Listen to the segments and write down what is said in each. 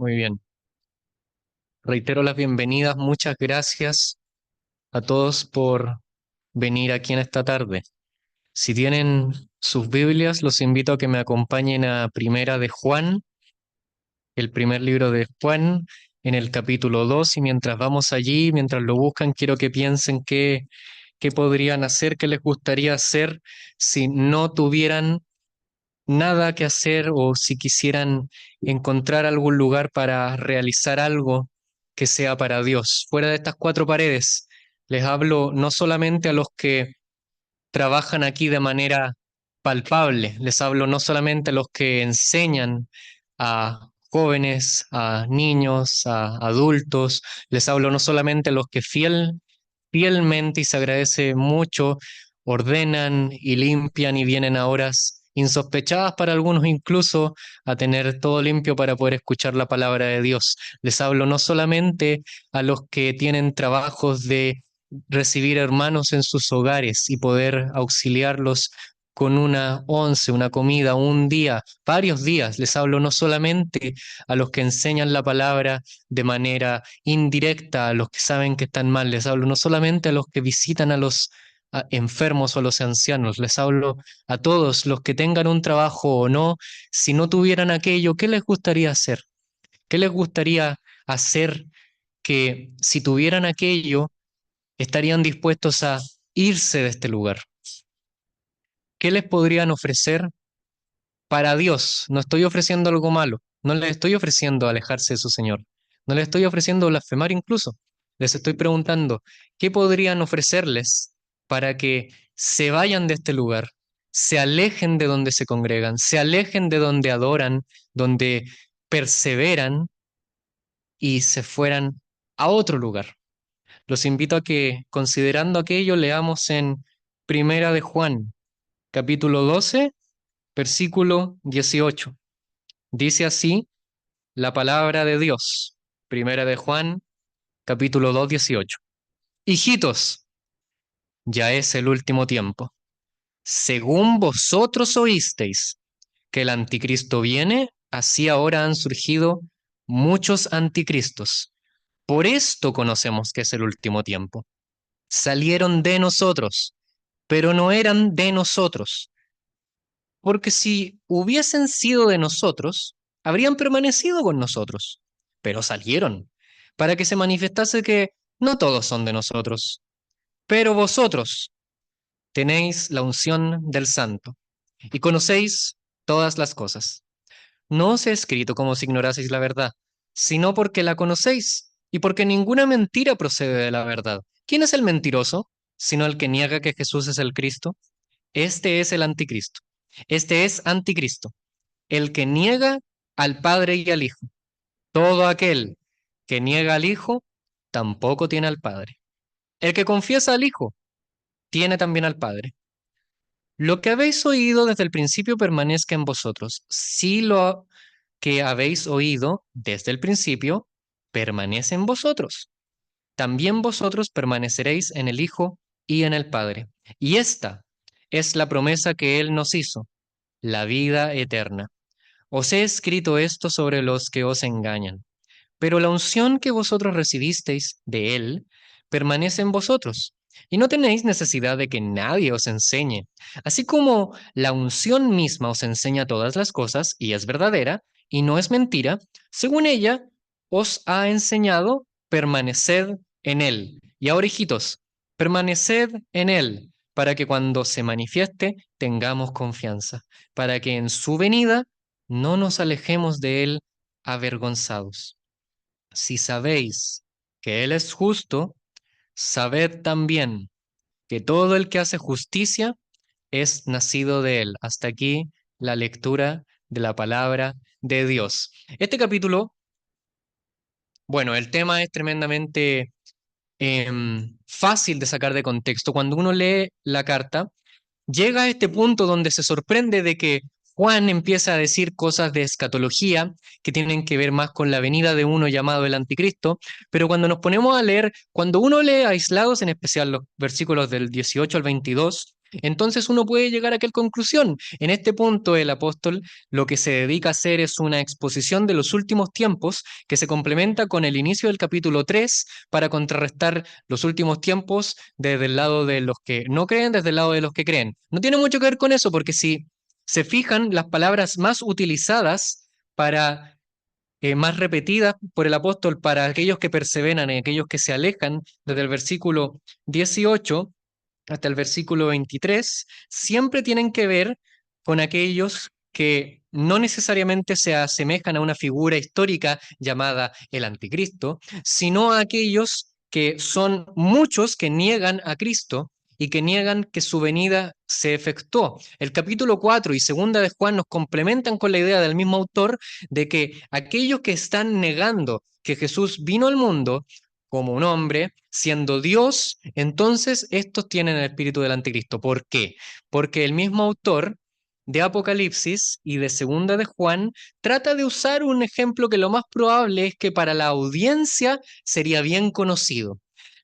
Muy bien. Reitero las bienvenidas. Muchas gracias a todos por venir aquí en esta tarde. Si tienen sus Biblias, los invito a que me acompañen a Primera de Juan, el primer libro de Juan, en el capítulo 2. Y mientras vamos allí, mientras lo buscan, quiero que piensen qué podrían hacer, qué les gustaría hacer si no tuvieran nada que hacer o si quisieran encontrar algún lugar para realizar algo que sea para Dios. Fuera de estas cuatro paredes, les hablo no solamente a los que trabajan aquí de manera palpable, les hablo no solamente a los que enseñan a jóvenes, a niños, a adultos, les hablo no solamente a los que fielmente y se agradece mucho, ordenan y limpian y vienen a horas insospechadas para algunos incluso a tener todo limpio para poder escuchar la palabra de Dios. Les hablo no solamente a los que tienen trabajos de recibir hermanos en sus hogares y poder auxiliarlos con una once, una comida, un día, varios días. Les hablo no solamente a los que enseñan la palabra de manera indirecta, a los que saben que están mal, les hablo no solamente a los que visitan a los enfermos o a los ancianos, les hablo a todos los que tengan un trabajo o no. Si no tuvieran aquello, ¿qué les gustaría hacer? ¿Qué les gustaría hacer que si tuvieran aquello estarían dispuestos a irse de este lugar? ¿Qué les podrían ofrecer para Dios? No estoy ofreciendo algo malo, no les estoy ofreciendo alejarse de su Señor, no les estoy ofreciendo blasfemar incluso. Les estoy preguntando, ¿qué podrían ofrecerles para que se vayan de este lugar, se alejen de donde se congregan, se alejen de donde adoran, donde perseveran y se fueran a otro lugar? Los invito a que, considerando aquello, leamos en Primera de Juan, capítulo 12, versículo 18. Dice así la palabra de Dios. Primera de Juan, capítulo 2, 18. Hijitos, ya es el último tiempo. Según vosotros oísteis que el anticristo viene, así ahora han surgido muchos anticristos. Por esto conocemos que es el último tiempo. Salieron de nosotros, pero no eran de nosotros, porque si hubiesen sido de nosotros, habrían permanecido con nosotros, pero salieron, para que se manifestase que no todos son de nosotros, pero vosotros tenéis la unción del Santo y conocéis todas las cosas. No os he escrito como si ignoraseis la verdad, sino porque la conocéis y porque ninguna mentira procede de la verdad. ¿Quién es el mentiroso, sino el que niega que Jesús es el Cristo? Este es el anticristo. Este es anticristo, el que niega al Padre y al Hijo. Todo aquel que niega al Hijo tampoco tiene al Padre. El que confiesa al Hijo tiene también al Padre. Lo que habéis oído desde el principio permanezca en vosotros. Si lo que habéis oído desde el principio permanece en vosotros, también vosotros permaneceréis en el Hijo y en el Padre. Y esta es la promesa que Él nos hizo, la vida eterna. Os he escrito esto sobre los que os engañan, pero la unción que vosotros recibisteis de Él permanece en vosotros, y no tenéis necesidad de que nadie os enseñe. Así como la unción misma os enseña todas las cosas, y es verdadera, y no es mentira, según ella os ha enseñado, permaneced en Él. Y ahora, hijitos, permaneced en Él, para que cuando se manifieste tengamos confianza, para que en su venida no nos alejemos de Él avergonzados. Si sabéis que Él es justo, sabed también que todo el que hace justicia es nacido de Él. Hasta aquí la lectura de la palabra de Dios. Este capítulo, bueno, el tema es tremendamente fácil de sacar de contexto. Cuando uno lee la carta, llega a este punto donde se sorprende de que Juan empieza a decir cosas de escatología que tienen que ver más con la venida de uno llamado el anticristo, pero cuando nos ponemos a leer, cuando uno lee aislados, en especial los versículos del 18 al 22, Entonces uno puede llegar a aquella conclusión. En este punto el apóstol lo que se dedica a hacer es una exposición de los últimos tiempos que se complementa con el inicio del capítulo 3 para contrarrestar los últimos tiempos desde el lado de los que no creen, desde el lado de los que creen. No tiene mucho que ver con eso porque si se fijan, las palabras más utilizadas para más repetidas por el apóstol para aquellos que perseveran y aquellos que se alejan, desde el versículo 18 hasta el versículo 23, siempre tienen que ver con aquellos que no necesariamente se asemejan a una figura histórica llamada el anticristo, sino a aquellos que son muchos que niegan a Cristo y que niegan que su venida se efectuó. El capítulo 4 y segunda de Juan nos complementan con la idea del mismo autor de que aquellos que están negando que Jesús vino al mundo como un hombre, siendo Dios, entonces estos tienen el espíritu del anticristo. ¿Por qué? Porque el mismo autor de Apocalipsis y de Segunda de Juan trata de usar un ejemplo que lo más probable es que para la audiencia sería bien conocido.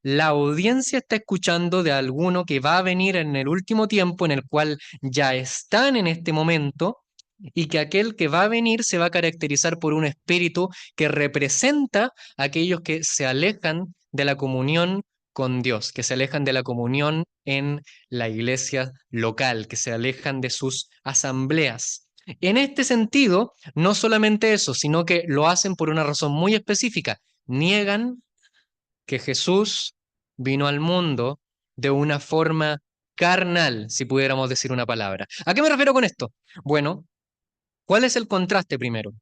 La audiencia está escuchando de alguno que va a venir en el último tiempo, en el cual ya están en este momento, y que aquel que va a venir se va a caracterizar por un espíritu que representa a aquellos que se alejan de la comunión con Dios, que se alejan de la comunión en la iglesia local, que se alejan de sus asambleas. En este sentido, no solamente eso, sino que lo hacen por una razón muy específica. Niegan que Jesús vino al mundo de una forma carnal, si pudiéramos decir una palabra. ¿A qué me refiero con esto? Bueno, ¿cuál es el contraste primero?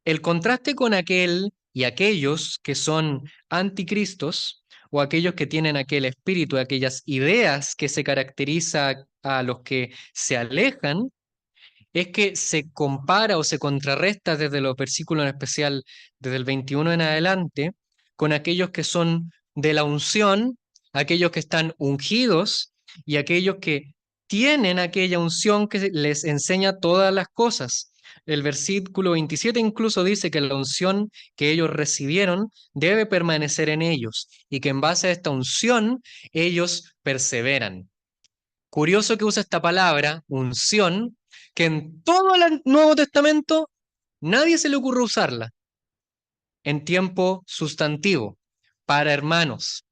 El contraste con aquel y aquellos que son anticristos o aquellos que tienen aquel espíritu, aquellas ideas que se caracteriza a los que se alejan, es que se compara o se contrarresta desde los versículos en especial, desde el 21 en adelante, con aquellos que son de la unción, aquellos que están ungidos y aquellos que tienen aquella unción que les enseña todas las cosas. El versículo 27 incluso dice que la unción que ellos recibieron debe permanecer en ellos y que en base a esta unción ellos perseveran. Curioso que usa esta palabra, unción, que en todo el Nuevo Testamento nadie se le ocurre usarla en tiempo sustantivo para hermanos.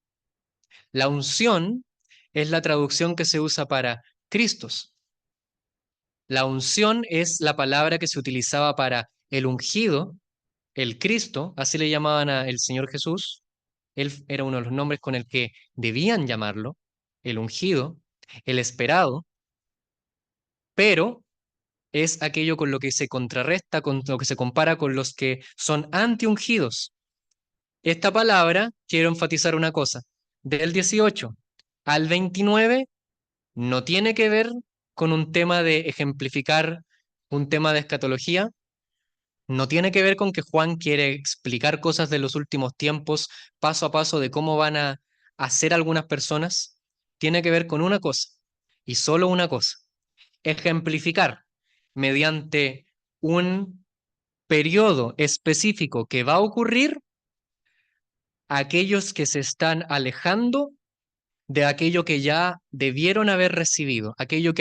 La unción es la traducción que se usa para Cristos. La unción es la palabra que se utilizaba para el ungido, el Cristo, así le llamaban al Señor Jesús. Él era uno de los nombres con el que debían llamarlo, el ungido, el esperado, pero es aquello con lo que se contrarresta, con lo que se compara con los que son antiungidos. Esta palabra, quiero enfatizar una cosa, del 18 al 29 no tiene que ver con un tema de ejemplificar un tema de escatología, no tiene que ver con que Juan quiere explicar cosas de los últimos tiempos, paso a paso de cómo van a hacer algunas personas, tiene que ver con una cosa, y solo una cosa, ejemplificar mediante un periodo específico que va a ocurrir a aquellos que se están alejando de aquello que ya debieron haber recibido, aquello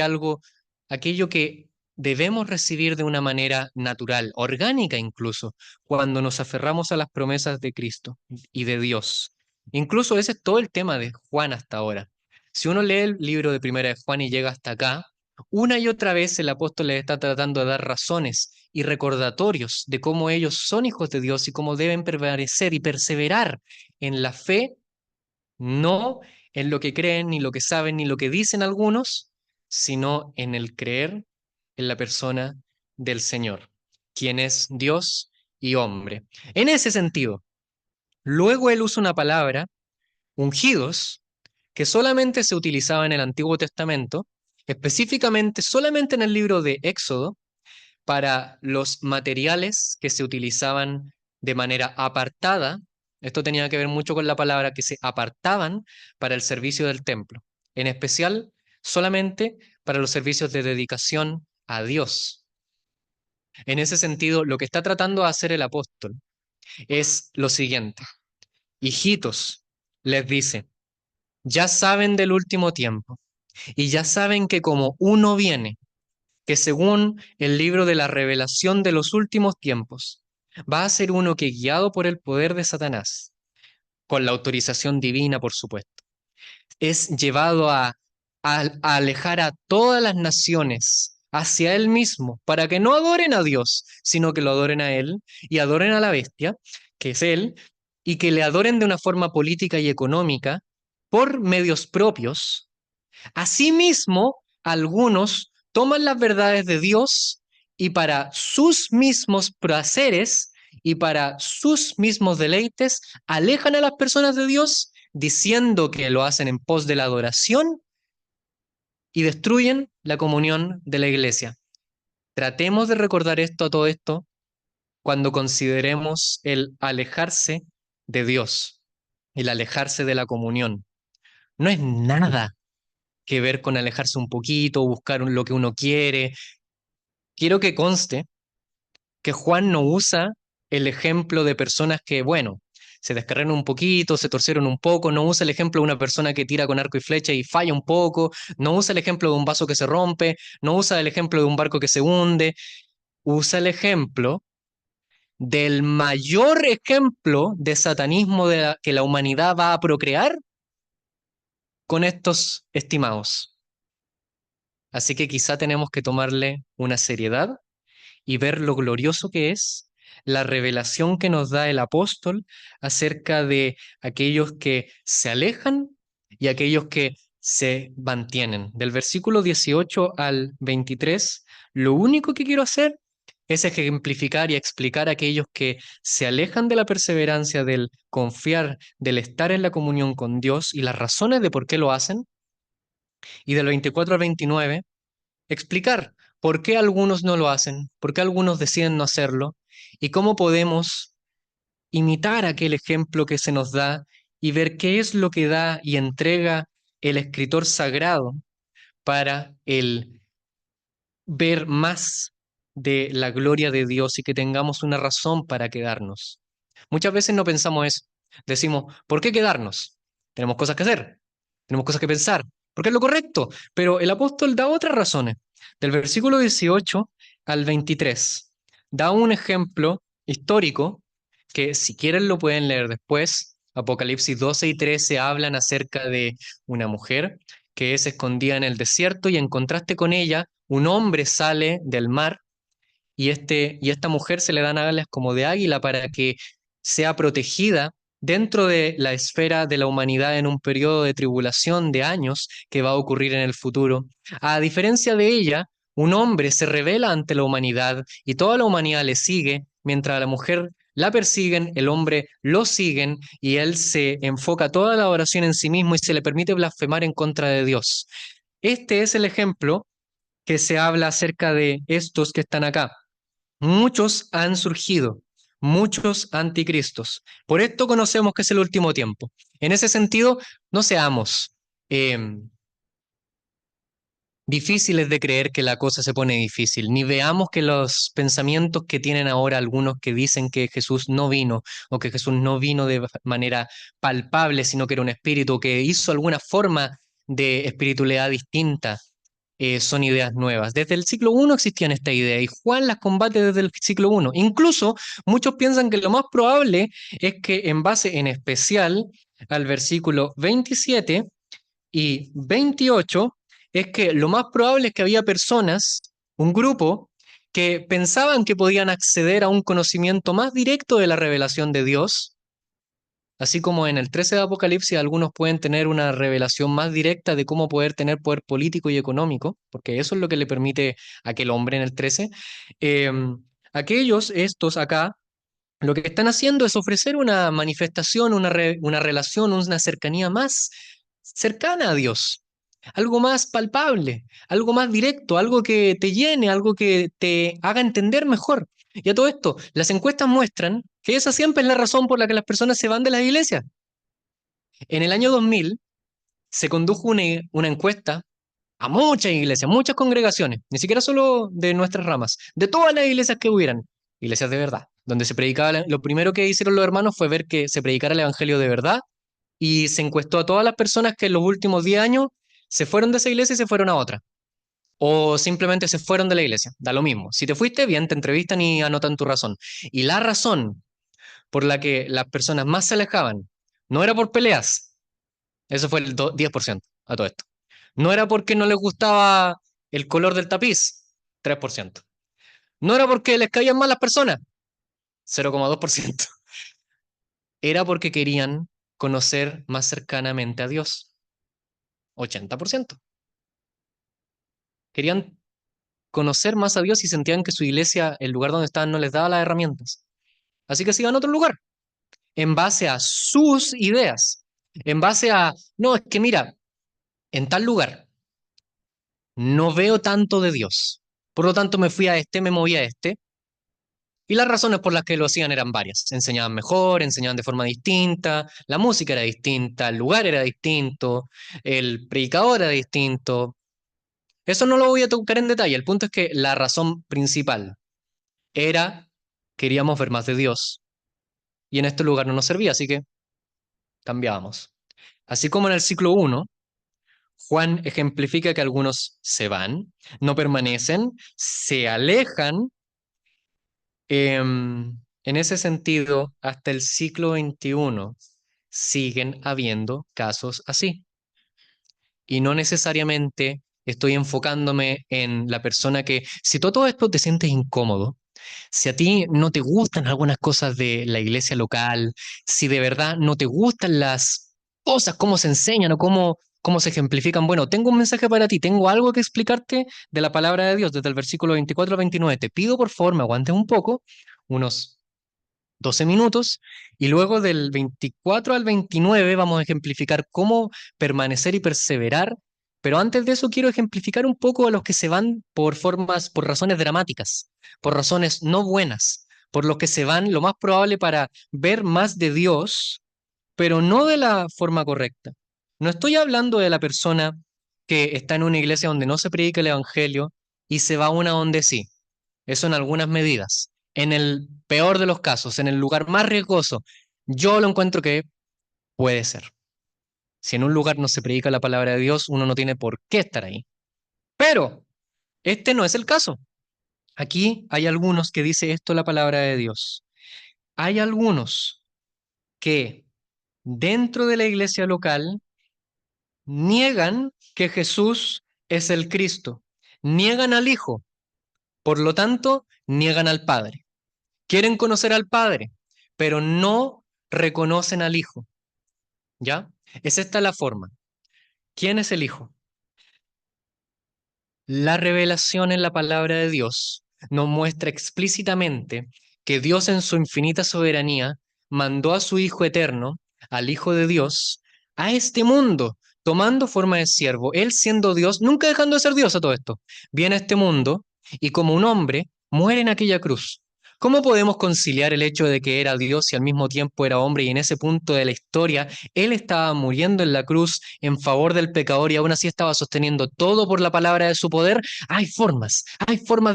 que debemos recibir de una manera natural, orgánica incluso, cuando nos aferramos a las promesas de Cristo y de Dios. Incluso ese es todo el tema de Juan hasta ahora. Si uno lee el libro de Primera de Juan y llega hasta acá, una y otra vez el apóstol les está tratando de dar razones y recordatorios de cómo ellos son hijos de Dios y cómo deben permanecer y perseverar en la fe, no en lo que creen, ni lo que saben, ni lo que dicen algunos, sino en el creer en la persona del Señor, quien es Dios y hombre. En ese sentido, luego él usa una palabra, ungidos, que solamente se utilizaba en el Antiguo Testamento, específicamente solamente en el libro de Éxodo, para los materiales que se utilizaban de manera apartada. Esto tenía que ver mucho con la palabra que se apartaban para el servicio del templo, en especial solamente para los servicios de dedicación a Dios. En ese sentido, lo que está tratando de hacer el apóstol es lo siguiente. Hijitos, les dice, ya saben del último tiempo. Y ya saben que como uno viene, que según el libro de la revelación de los últimos tiempos, va a ser uno que guiado por el poder de Satanás, con la autorización divina, por supuesto, es llevado a alejar a todas las naciones hacia él mismo, para que no adoren a Dios, sino que lo adoren a él y adoren a la bestia, que es él, y que le adoren de una forma política y económica por medios propios. Asimismo, algunos toman las verdades de Dios y para sus mismos placeres y para sus mismos deleites alejan a las personas de Dios diciendo que lo hacen en pos de la adoración y destruyen la comunión de la iglesia. Tratemos de recordar esto a todo esto cuando consideremos el alejarse de Dios, el alejarse de la comunión. No es nada que ver con alejarse un poquito, buscar lo que uno quiere. Quiero que conste que Juan no usa el ejemplo de personas que, bueno, se descarrearon un poquito, se torcieron un poco, no usa el ejemplo de una persona que tira con arco y flecha y falla un poco, no usa el ejemplo de un vaso que se rompe, no usa el ejemplo de un barco que se hunde, usa el ejemplo del mayor ejemplo de satanismo que la humanidad va a procrear con estos estimados. Así que quizá tenemos que tomarle una seriedad y ver lo glorioso que es la revelación que nos da el apóstol acerca de aquellos que se alejan y aquellos que se mantienen. Del versículo 18 al 23, lo único que quiero hacer es ejemplificar y explicar a aquellos que se alejan de la perseverancia, del confiar, del estar en la comunión con Dios y las razones de por qué lo hacen. Y del 24 al 29 explicar por qué algunos no lo hacen, por qué algunos deciden no hacerlo y cómo podemos imitar aquel ejemplo que se nos da y ver qué es lo que da y entrega el escritor sagrado para el ver más de la gloria de Dios y que tengamos una razón para quedarnos. Muchas veces no pensamos eso. Decimos, ¿por qué quedarnos? Tenemos cosas que hacer, tenemos cosas que pensar, porque es lo correcto. Pero el apóstol da otras razones. Del versículo 18 al 23, da un ejemplo histórico que si quieren lo pueden leer después. Apocalipsis 12 y 13 hablan acerca de una mujer que es escondida en el desierto y en contraste con ella, un hombre sale del mar y esta mujer se le dan alas como de águila para que sea protegida dentro de la esfera de la humanidad en un periodo de tribulación de años que va a ocurrir en el futuro. A diferencia de ella, un hombre se revela ante la humanidad y toda la humanidad le sigue, mientras a la mujer la persiguen, el hombre lo siguen y él se enfoca toda la oración en sí mismo y se le permite blasfemar en contra de Dios. Este es el ejemplo que se habla acerca de estos que están acá. Muchos han surgido, muchos anticristos. Por esto conocemos que es el último tiempo. En ese sentido, no seamos eh, difíciles de creer que la cosa se pone difícil, ni veamos que los pensamientos que tienen ahora algunos que dicen que Jesús no vino o que Jesús no vino de manera palpable, sino que era un espíritu que hizo alguna forma de espiritualidad distinta, son ideas nuevas. Desde el siglo I existían esta idea y Juan las combate desde el siglo I. Incluso muchos piensan que lo más probable es que en base en especial al versículo 27 y 28, es que lo más probable es que había personas, un grupo, que pensaban que podían acceder a un conocimiento más directo de la revelación de Dios. Así como en el 13 de Apocalipsis algunos pueden tener una revelación más directa de cómo poder tener poder político y económico, porque eso es lo que le permite a aquel hombre en el 13. eh, aquellos, estos acá, lo que están haciendo es ofrecer una manifestación, una relación, una cercanía más cercana a Dios, algo más palpable, algo más directo, algo que te llene, algo que te haga entender mejor. Y a todo esto, las encuestas muestran que esa siempre es la razón por la que las personas se van de las iglesias. En el año 2000 se condujo una encuesta a muchas iglesias, muchas congregaciones, ni siquiera solo de nuestras ramas, de todas las iglesias que hubieran, iglesias de verdad, donde se predicaba, lo primero que hicieron los hermanos fue ver que se predicara el evangelio de verdad y se encuestó a todas las personas que en los últimos 10 años se fueron de esa iglesia y se fueron a otra. O simplemente se fueron de la iglesia. Da lo mismo. Si te fuiste, bien, te entrevistan y anotan tu razón. Y la razón por la que las personas más se alejaban no era por peleas. Eso fue el 10% a todo esto. No era porque no les gustaba el color del tapiz, 3%. No era porque les caían mal las personas, 0,2%. Era porque querían conocer más cercanamente a Dios, 80%. Querían conocer más a Dios y sentían que su iglesia, el lugar donde estaban, no les daba las herramientas. Así que se iban a otro lugar, en base a sus ideas, en base a, no, es que mira, en tal lugar no veo tanto de Dios. Por lo tanto, me fui a este, me moví a este. Y las razones por las que lo hacían eran varias. Enseñaban mejor, enseñaban de forma distinta, la música era distinta, el lugar era distinto, el predicador era distinto. Eso no lo voy a tocar en detalle. El punto es que la razón principal era, queríamos ver más de Dios. Y en este lugar no nos servía, así que cambiábamos. Así como en el ciclo uno, Juan ejemplifica que algunos se van, no permanecen, se alejan. En ese sentido, hasta el siglo XXI siguen habiendo casos así. Y no necesariamente estoy enfocándome en la persona que, si tú a todo esto te sientes incómodo, si a ti no te gustan algunas cosas de la iglesia local, si de verdad no te gustan las cosas, cómo se enseñan o cómo se ejemplifican, bueno, tengo un mensaje para ti, tengo algo que explicarte de la palabra de Dios desde el versículo 24 al 29. Te pido por favor me aguantes un poco, unos 12 minutos, y luego del 24 al 29 vamos a ejemplificar cómo permanecer y perseverar, pero antes de eso quiero ejemplificar un poco a los que se van por formas, por razones dramáticas, por razones no buenas, por los que se van lo más probable para ver más de Dios, pero no de la forma correcta. No estoy hablando de la persona que está en una iglesia donde no se predica el evangelio y se va a una donde sí. Eso en algunas medidas. En el peor de los casos, en el lugar más riesgoso, yo lo encuentro que puede ser. Si en un lugar no se predica la palabra de Dios, uno no tiene por qué estar ahí. Pero este no es el caso. Aquí hay algunos que dice esto la palabra de Dios. Hay algunos que dentro de la iglesia local niegan que Jesús es el Cristo, niegan al Hijo, por lo tanto, niegan al Padre. Quieren conocer al Padre, pero no reconocen al Hijo. ¿Ya? Es esta la forma. ¿Quién es el Hijo? La revelación en la palabra de Dios nos muestra explícitamente que Dios en su infinita soberanía mandó a su Hijo eterno, al Hijo de Dios, a este mundo, tomando forma de siervo. Él siendo Dios, nunca dejando de ser Dios a todo esto, viene a este mundo y como un hombre muere en aquella cruz. ¿Cómo podemos conciliar el hecho de que era Dios y al mismo tiempo era hombre y en ese punto de la historia él estaba muriendo en la cruz en favor del pecador y aún así estaba sosteniendo todo por la palabra de su poder? Hay formas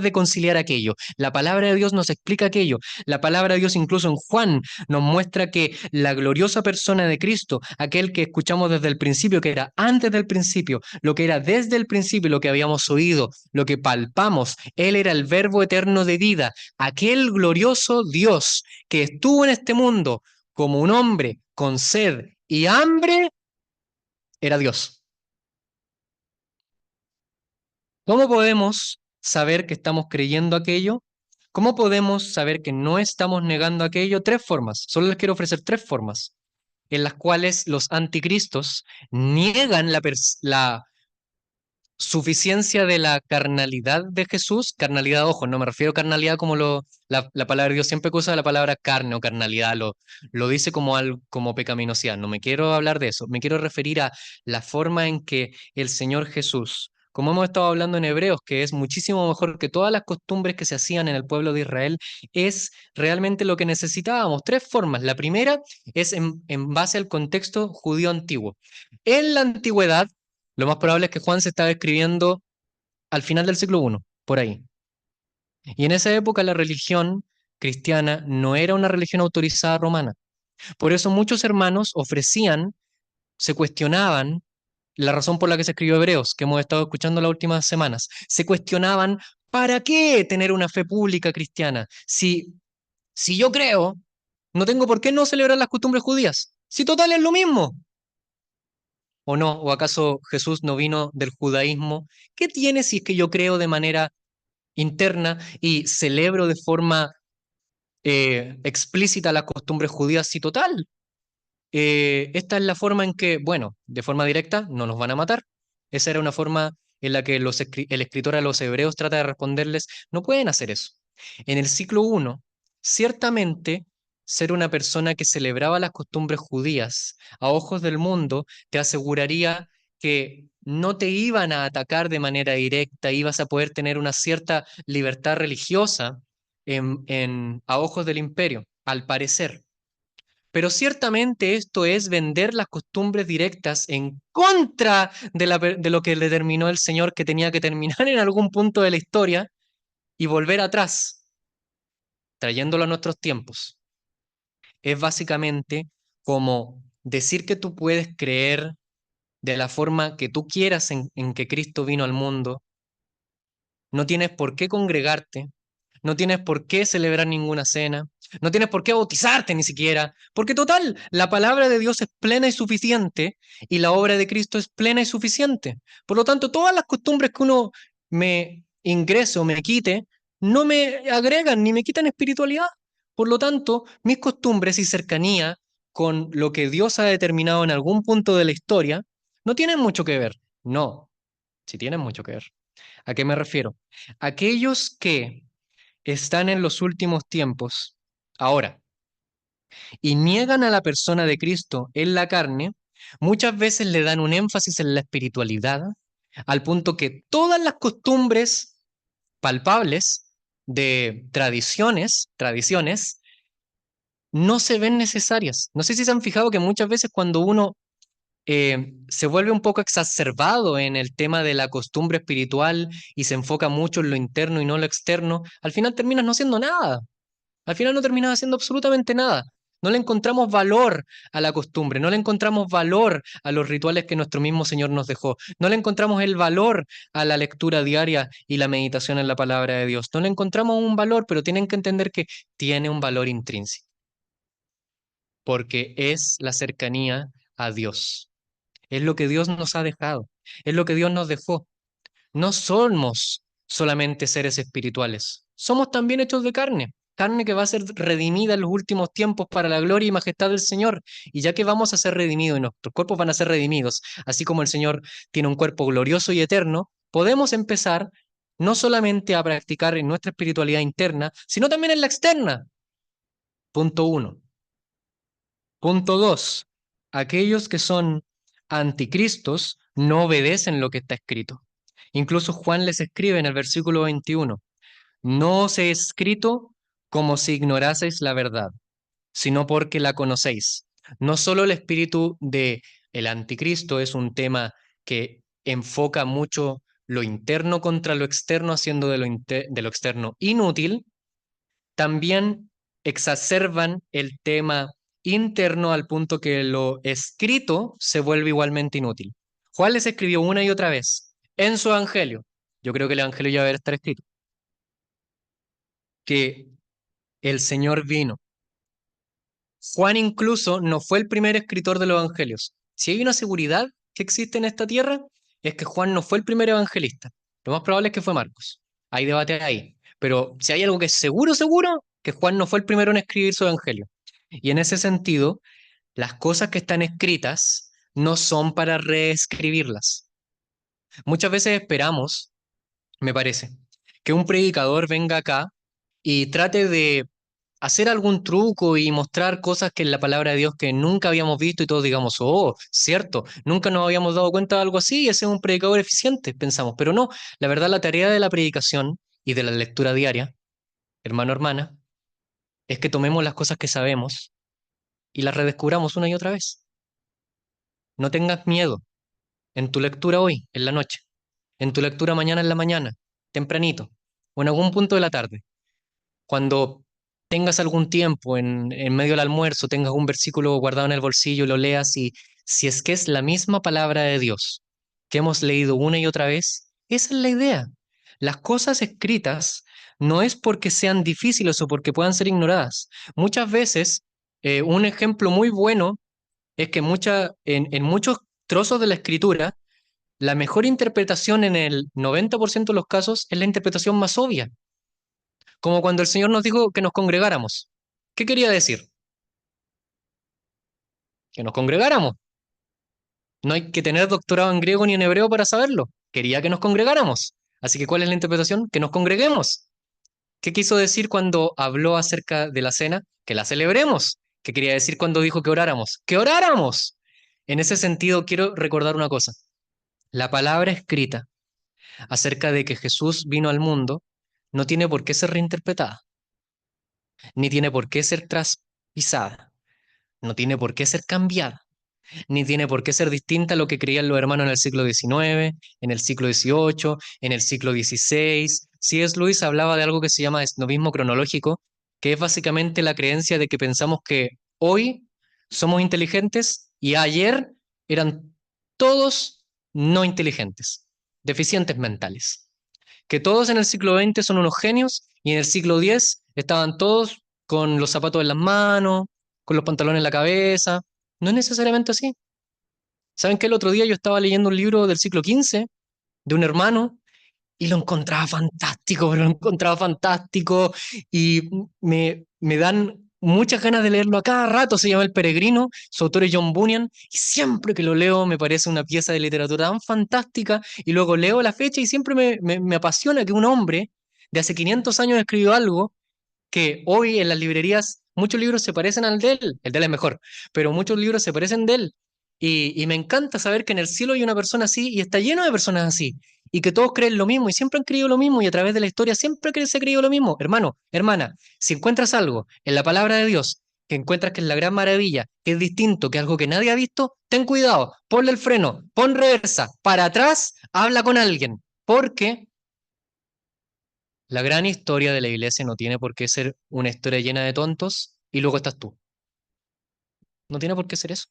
de conciliar aquello. La palabra de Dios nos explica aquello. La palabra de Dios incluso en Juan nos muestra que la gloriosa persona de Cristo, aquel que escuchamos desde el principio, que era antes del principio, lo que era desde el principio, lo que habíamos oído, lo que palpamos, Él era el verbo eterno de vida, aquel glorioso Dios que estuvo en este mundo como un hombre con sed y hambre, era Dios. ¿Cómo podemos saber que estamos creyendo aquello? ¿Cómo podemos saber que no estamos negando aquello? Tres formas. Solo les quiero ofrecer tres formas en las cuales los anticristos niegan la suficiencia de la carnalidad de Jesús. Carnalidad, ojo, no me refiero a carnalidad como la palabra de Dios siempre que usa la palabra carne o carnalidad, lo dice como, como pecaminosidad. No me quiero hablar de eso, me quiero referir a la forma en que el Señor Jesús, como hemos estado hablando en Hebreos, que es muchísimo mejor que todas las costumbres que se hacían en el pueblo de Israel, es realmente lo que necesitábamos. Tres formas. La primera es en base al contexto judío antiguo. En la antigüedad, lo más probable es que Juan se estaba escribiendo al final del siglo I, por ahí. Y en esa época la religión cristiana no era una religión autorizada romana. Por eso muchos hermanos ofrecían, se cuestionaban la razón por la que se escribió Hebreos, que hemos estado escuchando las últimas semanas. Se cuestionaban, ¿para qué tener una fe pública cristiana? Si yo creo, no tengo por qué no celebrar las costumbres judías. Si total es lo mismo. ¿O no? ¿O acaso Jesús no vino del judaísmo? ¿Qué tiene si es que yo creo de manera interna y celebro de forma explícita las costumbres judías? Si total, esta es la forma en que, bueno, de forma directa no nos van a matar. Esa era una forma en la que el escritor a los hebreos trata de responderles, no pueden hacer eso. En el siglo I, ciertamente, ser una persona que celebraba las costumbres judías a ojos del mundo te aseguraría que no te iban a atacar de manera directa, ibas a poder tener una cierta libertad religiosa a ojos del imperio, al parecer. Pero ciertamente esto es vender las costumbres directas en contra de lo que le determinó el Señor que tenía que terminar en algún punto de la historia y volver atrás, trayéndolo a nuestros tiempos. Es básicamente como decir que tú puedes creer de la forma que tú quieras en que Cristo vino al mundo. No tienes por qué congregarte, no tienes por qué celebrar ninguna cena, no tienes por qué bautizarte ni siquiera, porque total, la palabra de Dios es plena y suficiente y la obra de Cristo es plena y suficiente. Por lo tanto, todas las costumbres que uno me ingrese o me quite, no me agregan ni me quitan espiritualidad. Por lo tanto, mis costumbres y cercanía con lo que Dios ha determinado en algún punto de la historia no tienen mucho que ver. No, sí tienen mucho que ver. ¿A qué me refiero? Aquellos que están en los últimos tiempos ahora y niegan a la persona de Cristo en la carne, muchas veces le dan un énfasis en la espiritualidad, al punto que todas las costumbres palpables de tradiciones, no se ven necesarias. No sé si se han fijado que muchas veces cuando uno se vuelve un poco exacerbado en el tema de la costumbre espiritual y se enfoca mucho en lo interno y no en lo externo, al final terminas no haciendo nada. Al final no terminas haciendo absolutamente nada. No le encontramos valor a la costumbre, no le encontramos valor a los rituales que nuestro mismo Señor nos dejó, no le encontramos el valor a la lectura diaria y la meditación en la palabra de Dios. No le encontramos un valor, pero tienen que entender que tiene un valor intrínseco, porque es la cercanía a Dios. Es lo que Dios nos ha dejado, es lo que Dios nos dejó. No somos solamente seres espirituales, somos también hechos de carne, carne que va a ser redimida en los últimos tiempos para la gloria y majestad del Señor. Y ya que vamos a ser redimidos y nuestros cuerpos van a ser redimidos, así como el Señor tiene un cuerpo glorioso y eterno, podemos empezar no solamente a practicar en nuestra espiritualidad interna, sino también en la externa. Punto uno. Punto dos, aquellos que son anticristos no obedecen lo que está escrito. Incluso Juan les escribe en el versículo 21, no os he escrito como si ignoraseis la verdad, sino porque la conocéis. No solo el espíritu de el anticristo es un tema que enfoca mucho lo interno contra lo externo, haciendo de lo externo inútil, también exacerban el tema interno al punto que lo escrito se vuelve igualmente inútil. Juan les escribió una y otra vez en su evangelio, yo creo que el evangelio ya debe estar escrito, que el Señor vino. Juan incluso no fue el primer escritor de los evangelios. Si hay una seguridad que existe en esta tierra, es que Juan no fue el primer evangelista. Lo más probable es que fue Marcos. Hay debate ahí. Pero si hay algo que es seguro, seguro, que Juan no fue el primero en escribir su evangelio. Y en ese sentido, las cosas que están escritas no son para reescribirlas. Muchas veces esperamos, me parece, que un predicador venga acá y trate de hacer algún truco y mostrar cosas que en la palabra de Dios que nunca habíamos visto y todos digamos, oh, cierto, nunca nos habíamos dado cuenta de algo así y ese es un predicador eficiente, pensamos. Pero no, la verdad la tarea de la predicación y de la lectura diaria, hermano, hermana, es que tomemos las cosas que sabemos y las redescubramos una y otra vez. No tengas miedo en tu lectura hoy, en la noche, en tu lectura mañana en la mañana, tempranito, o en algún punto de la tarde. Cuando tengas algún tiempo en medio del almuerzo, tengas un versículo guardado en el bolsillo, lo leas y si es que es la misma palabra de Dios, que hemos leído una y otra vez, esa es la idea. Las cosas escritas no es porque sean difíciles o porque puedan ser ignoradas. Muchas veces, un ejemplo muy bueno es que en muchos trozos de la escritura, la mejor interpretación en el 90% de los casos es la interpretación más obvia, como cuando el Señor nos dijo que nos congregáramos. ¿Qué quería decir? Que nos congregáramos. No hay que tener doctorado en griego ni en hebreo para saberlo. Quería que nos congregáramos. Así que, ¿cuál es la interpretación? Que nos congreguemos. ¿Qué quiso decir cuando habló acerca de la cena? Que la celebremos. ¿Qué quería decir cuando dijo que oráramos? ¡Que oráramos! En ese sentido, quiero recordar una cosa. La palabra escrita acerca de que Jesús vino al mundo no tiene por qué ser reinterpretada, ni tiene por qué ser traspisada, no tiene por qué ser cambiada, ni tiene por qué ser distinta a lo que creían los hermanos en el siglo XIX, en el siglo XVIII, en el siglo XVI. C.S. Lewis hablaba de algo que se llama esnovismo cronológico, que es básicamente la creencia de que pensamos que hoy somos inteligentes y ayer eran todos no inteligentes, deficientes mentales. Que todos en el siglo XX son unos genios y en el siglo X estaban todos con los zapatos en las manos, con los pantalones en la cabeza. No es necesariamente así. ¿Saben qué? El otro día yo estaba leyendo un libro del siglo XV de un hermano y lo encontraba fantástico, pero lo encontraba fantástico y me dan muchas ganas de leerlo a cada rato. Se llama El Peregrino, su autor es John Bunyan, y siempre que lo leo me parece una pieza de literatura tan fantástica y luego leo la fecha y siempre me apasiona que un hombre de hace 500 años escribió algo que hoy en las librerías muchos libros se parecen al de él es mejor, pero muchos libros se parecen de él. Y me encanta saber que en el cielo hay una persona así y está lleno de personas así, y que todos creen lo mismo y siempre han creído lo mismo y a través de la historia siempre se ha creído lo mismo. Hermano, hermana, si encuentras algo en la palabra de Dios, que encuentras que es la gran maravilla, que es distinto, que es algo que nadie ha visto, ten cuidado, ponle el freno, pon reversa, para atrás, habla con alguien, porque la gran historia de la iglesia no tiene por qué ser una historia llena de tontos y luego estás tú. No tiene por qué ser eso.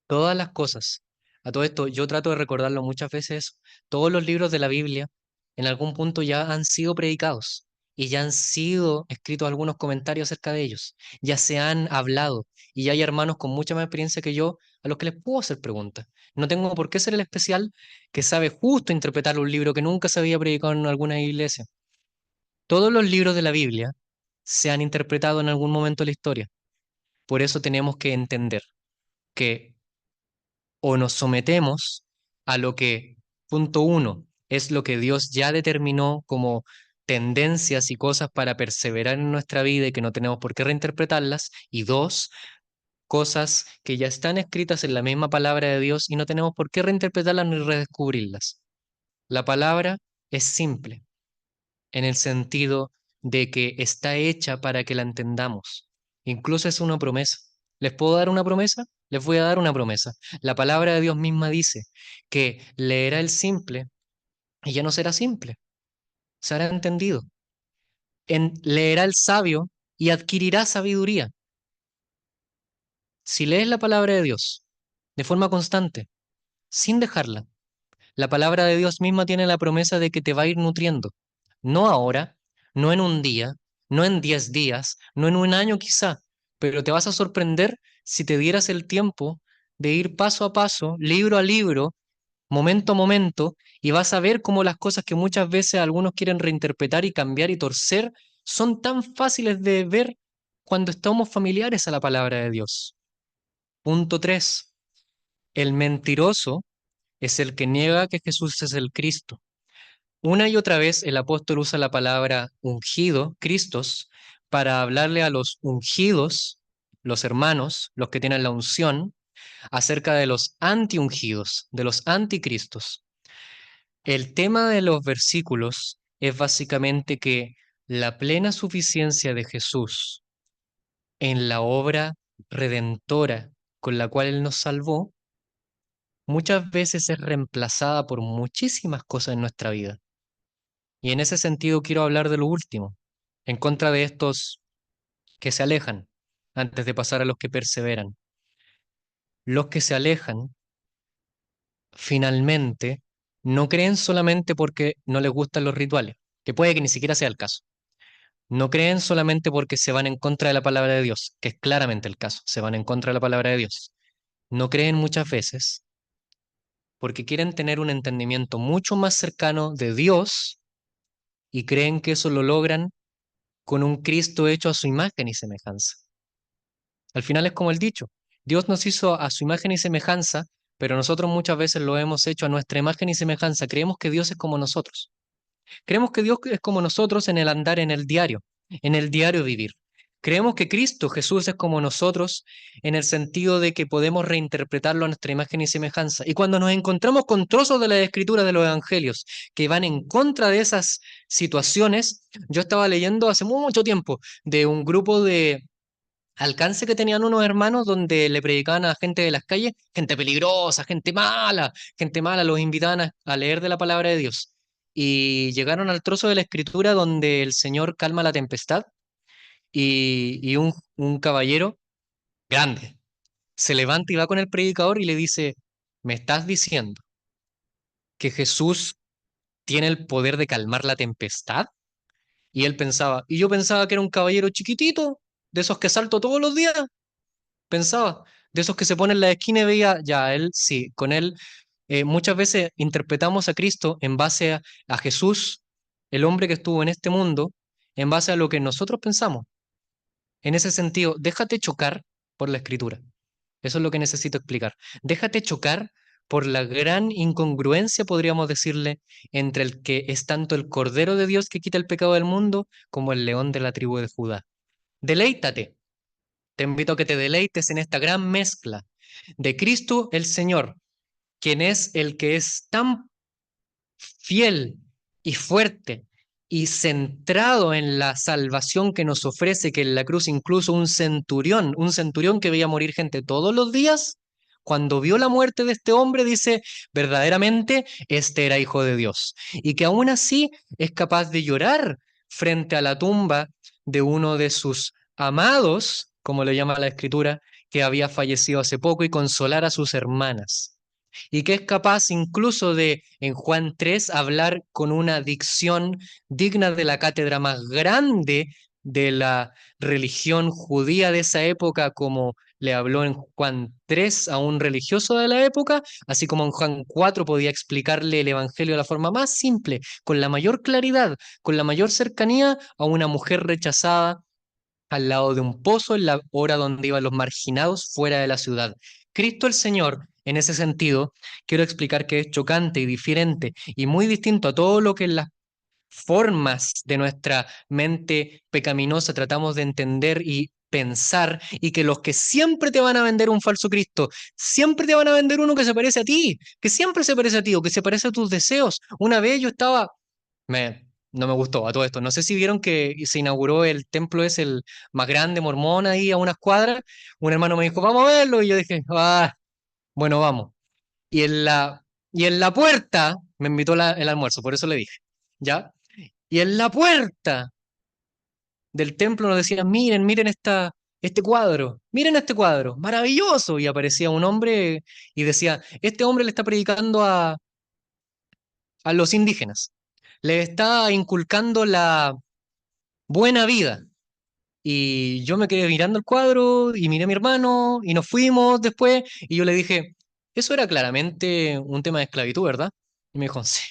Todas las cosas. A todo esto, yo trato de recordarlo muchas veces. Todos los libros de la Biblia en algún punto ya han sido predicados y ya han sido escritos algunos comentarios acerca de ellos. Ya se han hablado y ya hay hermanos con mucha más experiencia que yo a los que les puedo hacer preguntas. No tengo por qué ser el especial que sabe justo interpretar un libro que nunca se había predicado en alguna iglesia. Todos los libros de la Biblia se han interpretado en algún momento de la historia. Por eso tenemos que entender que o nos sometemos a lo que, punto uno, es lo que Dios ya determinó como tendencias y cosas para perseverar en nuestra vida y que no tenemos por qué reinterpretarlas, y dos, cosas que ya están escritas en la misma palabra de Dios y no tenemos por qué reinterpretarlas ni redescubrirlas. La palabra es simple en el sentido de que está hecha para que la entendamos. Incluso es una promesa. ¿Les puedo dar una promesa? Les voy a dar una promesa. La palabra de Dios misma dice que leerá el simple y ya no será simple, será entendido. Leerá el sabio y adquirirá sabiduría. Si lees la palabra de Dios de forma constante, sin dejarla, la palabra de Dios misma tiene la promesa de que te va a ir nutriendo. No ahora, no en un día, no en 10 días, no en un año quizá, pero te vas a sorprender si te dieras el tiempo de ir paso a paso, libro a libro, momento a momento, y vas a ver cómo las cosas que muchas veces algunos quieren reinterpretar y cambiar y torcer son tan fáciles de ver cuando estamos familiares a la palabra de Dios. Punto 3. El mentiroso es el que niega que Jesús es el Cristo. Una y otra vez el apóstol usa la palabra ungido, Cristos, para hablarle a los ungidos, los hermanos, los que tienen la unción, acerca de los antiungidos, de los anticristos. El tema de los versículos es básicamente que la plena suficiencia de Jesús en la obra redentora con la cual Él nos salvó, muchas veces es reemplazada por muchísimas cosas en nuestra vida. Y en ese sentido quiero hablar de lo último, en contra de estos que se alejan, antes de pasar a los que perseveran. Los que se alejan finalmente no creen solamente porque no les gustan los rituales, que puede que ni siquiera sea el caso. No creen solamente porque se van en contra de la palabra de Dios, que es claramente el caso, se van en contra de la palabra de Dios. No creen muchas veces porque quieren tener un entendimiento mucho más cercano de Dios y creen que eso lo logran con un Cristo hecho a su imagen y semejanza. Al final es como el dicho, Dios nos hizo a su imagen y semejanza, pero nosotros muchas veces lo hemos hecho a nuestra imagen y semejanza. Creemos que Dios es como nosotros. Creemos que Dios es como nosotros en el andar en el diario vivir. Creemos que Cristo Jesús es como nosotros en el sentido de que podemos reinterpretarlo a nuestra imagen y semejanza. Y cuando nos encontramos con trozos de la escritura de los evangelios que van en contra de esas situaciones, yo estaba leyendo hace mucho tiempo de un grupo de alcance que tenían unos hermanos donde le predicaban a gente de las calles, gente peligrosa, gente mala, los invitaban a leer de la palabra de Dios. Y llegaron al trozo de la escritura donde el Señor calma la tempestad y un caballero grande se levanta y va con el predicador y le dice, ¿me estás diciendo que Jesús tiene el poder de calmar la tempestad? Y él pensaba, y yo pensaba que era un caballero chiquitito, de esos que salto todos los días. Pensaba, de esos que se ponen en la esquina y veía, ya, él sí, con él muchas veces interpretamos a Cristo en base a Jesús, el hombre que estuvo en este mundo, en base a lo que nosotros pensamos. En ese sentido, déjate chocar por la escritura. Eso es lo que necesito explicar. Déjate chocar por la gran incongruencia, podríamos decirle, entre el que es tanto el Cordero de Dios que quita el pecado del mundo como el león de la tribu de Judá. Deleítate. Te invito a que te deleites en esta gran mezcla de Cristo el Señor, quien es el que es tan fiel y fuerte y centrado en la salvación que nos ofrece, que en la cruz incluso un centurión que veía morir gente todos los días, cuando vio la muerte de este hombre, dice, verdaderamente, este era hijo de Dios. Y que aún así es capaz de llorar frente a la tumba de uno de sus amados, como le llama la escritura, que había fallecido hace poco, y consolar a sus hermanas y que es capaz incluso de, en Juan 3 hablar con una dicción digna de la cátedra más grande de la religión judía de esa época, como le habló en Juan 3 a un religioso de la época, así como en Juan 4 podía explicarle el Evangelio de la forma más simple, con la mayor claridad, con la mayor cercanía a una mujer rechazada al lado de un pozo en la hora donde iban los marginados fuera de la ciudad. Cristo el Señor, en ese sentido, quiero explicar que es chocante y diferente y muy distinto a todo lo que en las formas de nuestra mente pecaminosa tratamos de entender y pensar, y que los que siempre te van a vender un falso Cristo, siempre te van a vender uno que se parece a ti, que siempre se parece a ti o que se parece a tus deseos. Una vez yo estaba no me gustó a todo esto. No sé si vieron que se inauguró el templo, es el más grande mormón ahí a unas cuadras. Un hermano me dijo, vamos a verlo. Y yo dije, bueno, vamos. Y y en la puerta, me invitó el almuerzo, por eso le dije, ¿ya? Y en la puerta del templo nos decían, miren miren este cuadro, maravilloso. Y aparecía un hombre y decía, este hombre le está predicando a los indígenas. Le está inculcando la buena vida. Y yo me quedé mirando el cuadro y miré a mi hermano y nos fuimos después y yo le dije, eso era claramente un tema de esclavitud, ¿verdad? Y me dijo, sí,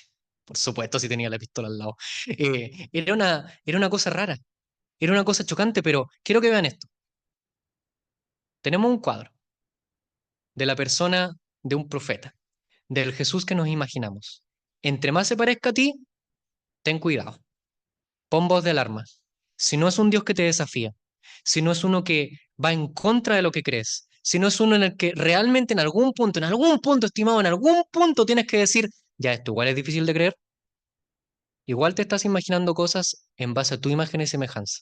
por supuesto, si tenía la pistola al lado. Era una cosa rara, era una cosa chocante, pero quiero que vean esto. Tenemos un cuadro de la persona de un profeta, del Jesús que nos imaginamos. Entre más se parezca a ti, ten cuidado. Pon voz de alarma. Si no es un Dios que te desafía, si no es uno que va en contra de lo que crees, si no es uno en el que realmente en algún punto, estimado, en algún punto tienes que decir, ya esto igual es difícil de creer, igual te estás imaginando cosas en base a tu imagen y semejanza.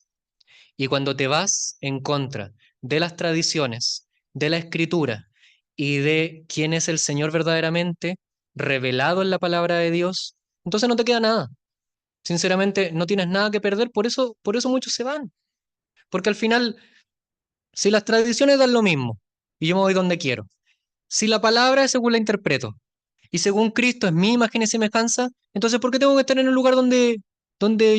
Y cuando te vas en contra de las tradiciones, de la escritura y de quién es el Señor verdaderamente, revelado en la palabra de Dios, entonces no te queda nada. Sinceramente, no tienes nada que perder, por eso muchos se van. Porque al final, si las tradiciones dan lo mismo, y yo me voy donde quiero, si la palabra es según la interpreto, Y según Cristo es mi imagen y semejanza, entonces ¿por qué tengo que estar en un lugar donde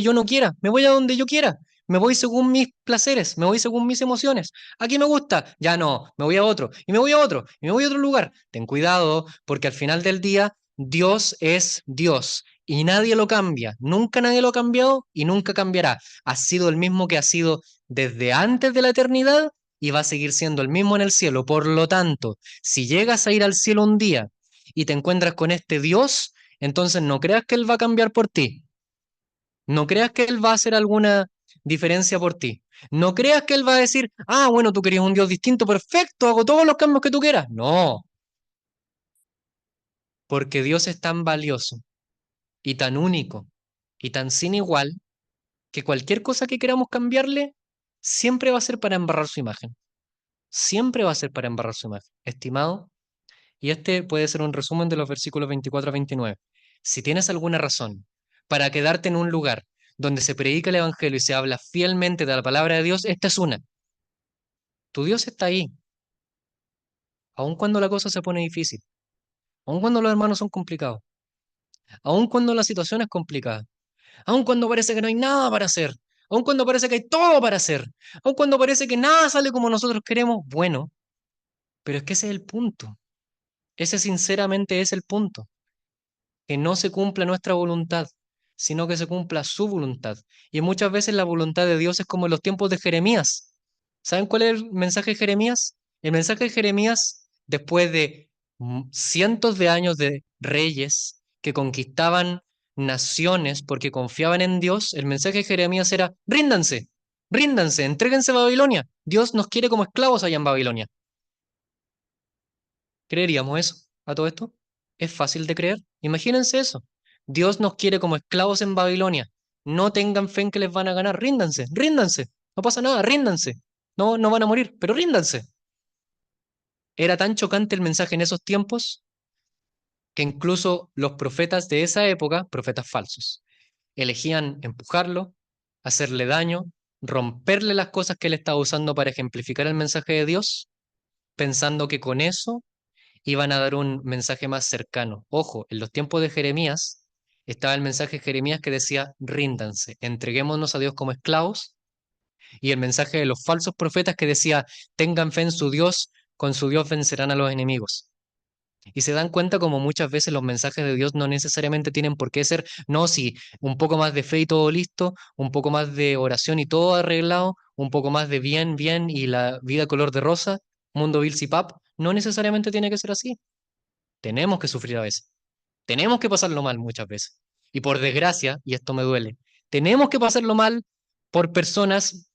yo no quiera? Me voy a donde yo quiera. Me voy según mis placeres, me voy según mis emociones. Aquí me gusta, ya no, me voy a otro, y me voy a otro, y me voy a otro lugar. Ten cuidado, porque al final del día Dios es Dios y nadie lo cambia. Nunca nadie lo ha cambiado y nunca cambiará. Ha sido el mismo que ha sido desde antes de la eternidad y va a seguir siendo el mismo en el cielo. Por lo tanto, si llegas a ir al cielo un día y te encuentras con este Dios, entonces no creas que Él va a cambiar por ti. No creas que Él va a hacer alguna diferencia por ti. No creas que Él va a decir, ah, bueno, tú querías un Dios distinto, perfecto, hago todos los cambios que tú quieras. No, porque Dios es tan valioso y tan único y tan sin igual que cualquier cosa que queramos cambiarle siempre va a ser para embarrar su imagen. Siempre va a ser para embarrar su imagen. Estimado, y este puede ser un resumen de los versículos 24 a 29. Si tienes alguna razón para quedarte en un lugar donde se predica el Evangelio y se habla fielmente de la palabra de Dios, esta es una. Tu Dios está ahí, aun cuando la cosa se pone difícil, aun cuando los hermanos son complicados, aun cuando la situación es complicada, aun cuando parece que no hay nada para hacer, aun cuando parece que hay todo para hacer, aun cuando parece que nada sale como nosotros queremos, bueno, pero es que ese es el punto. Ese sinceramente es el punto. Que no se cumpla nuestra voluntad, sino que se cumpla su voluntad. Y muchas veces la voluntad de Dios es como en los tiempos de Jeremías. ¿Saben cuál es el mensaje de Jeremías? El mensaje de Jeremías, después de cientos de años de reyes que conquistaban naciones porque confiaban en Dios, el mensaje de Jeremías era, ríndanse, ríndanse, entréguense a Babilonia. Dios nos quiere como esclavos allá en Babilonia. ¿Creeríamos eso a todo esto? ¿Es fácil de creer? Imagínense eso. Dios nos quiere como esclavos en Babilonia. No tengan fe en que les van a ganar. Ríndanse, ríndanse. No pasa nada, ríndanse. No, no van a morir, pero ríndanse. Era tan chocante el mensaje en esos tiempos que incluso los profetas de esa época, profetas falsos, elegían empujarlo, hacerle daño, romperle las cosas que él estaba usando para ejemplificar el mensaje de Dios, pensando que con eso iban a dar un mensaje más cercano. Ojo, en los tiempos de Jeremías estaba el mensaje de Jeremías que decía, ríndanse, entreguémonos a Dios como esclavos, y el mensaje de los falsos profetas que decía, tengan fe en su Dios, con su Dios vencerán a los enemigos. Y se dan cuenta como muchas veces los mensajes de Dios no necesariamente tienen por qué ser, no, sí, un poco más de fe y todo listo, un poco más de oración y todo arreglado, un poco más de bien, bien y la vida color de rosa, mundo Bills y Pap, no necesariamente tiene que ser así. Tenemos que sufrir a veces. Tenemos que pasarlo mal muchas veces. Y por desgracia, y esto me duele, tenemos que pasarlo mal por personas,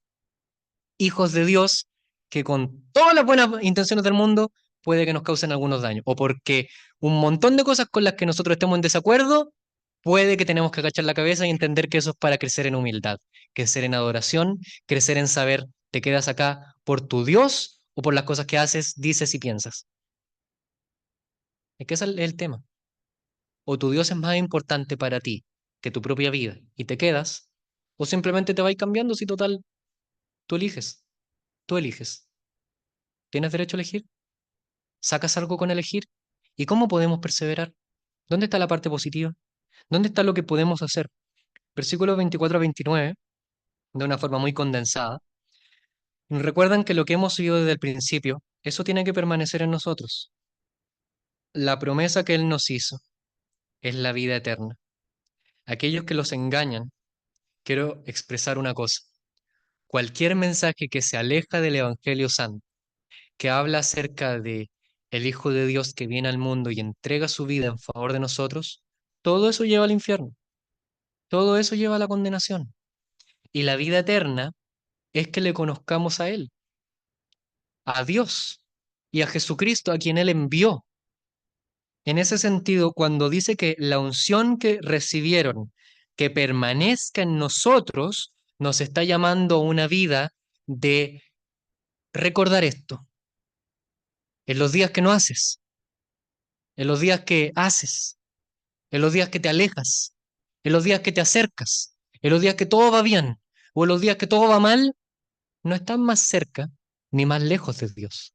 hijos de Dios, que con todas las buenas intenciones del mundo puede que nos causen algunos daños. O porque un montón de cosas con las que nosotros estemos en desacuerdo, puede que tenemos que agachar la cabeza y entender que eso es para crecer en humildad, crecer en adoración, crecer en saber, te quedas acá por tu Dios o por las cosas que haces, dices y piensas. Es que ese es el tema. O tu Dios es más importante para ti que tu propia vida y te quedas, o simplemente te vas cambiando si total tú eliges, tú eliges. ¿Tienes derecho a elegir? ¿Sacas algo con elegir? ¿Y cómo podemos perseverar? ¿Dónde está la parte positiva? ¿Dónde está lo que podemos hacer? Versículos 24 a 29, de una forma muy condensada, recuerdan que lo que hemos oído desde el principio, eso tiene que permanecer en nosotros. La promesa que Él nos hizo es la vida eterna. Aquellos que los engañan, quiero expresar una cosa. Cualquier mensaje que se aleja del Evangelio Santo, que habla acerca de el Hijo de Dios que viene al mundo y entrega su vida en favor de nosotros, todo eso lleva al infierno, todo eso lleva a la condenación. Y la vida eterna es que le conozcamos a Él, a Dios y a Jesucristo, a quien Él envió. En ese sentido, cuando dice que la unción que recibieron, que permanezca en nosotros, nos está llamando a una vida de recordar esto en los días que no haces, en los días que haces, en los días que te alejas, en los días que te acercas, en los días que todo va bien o en los días que todo va mal, no estás más cerca ni más lejos de Dios,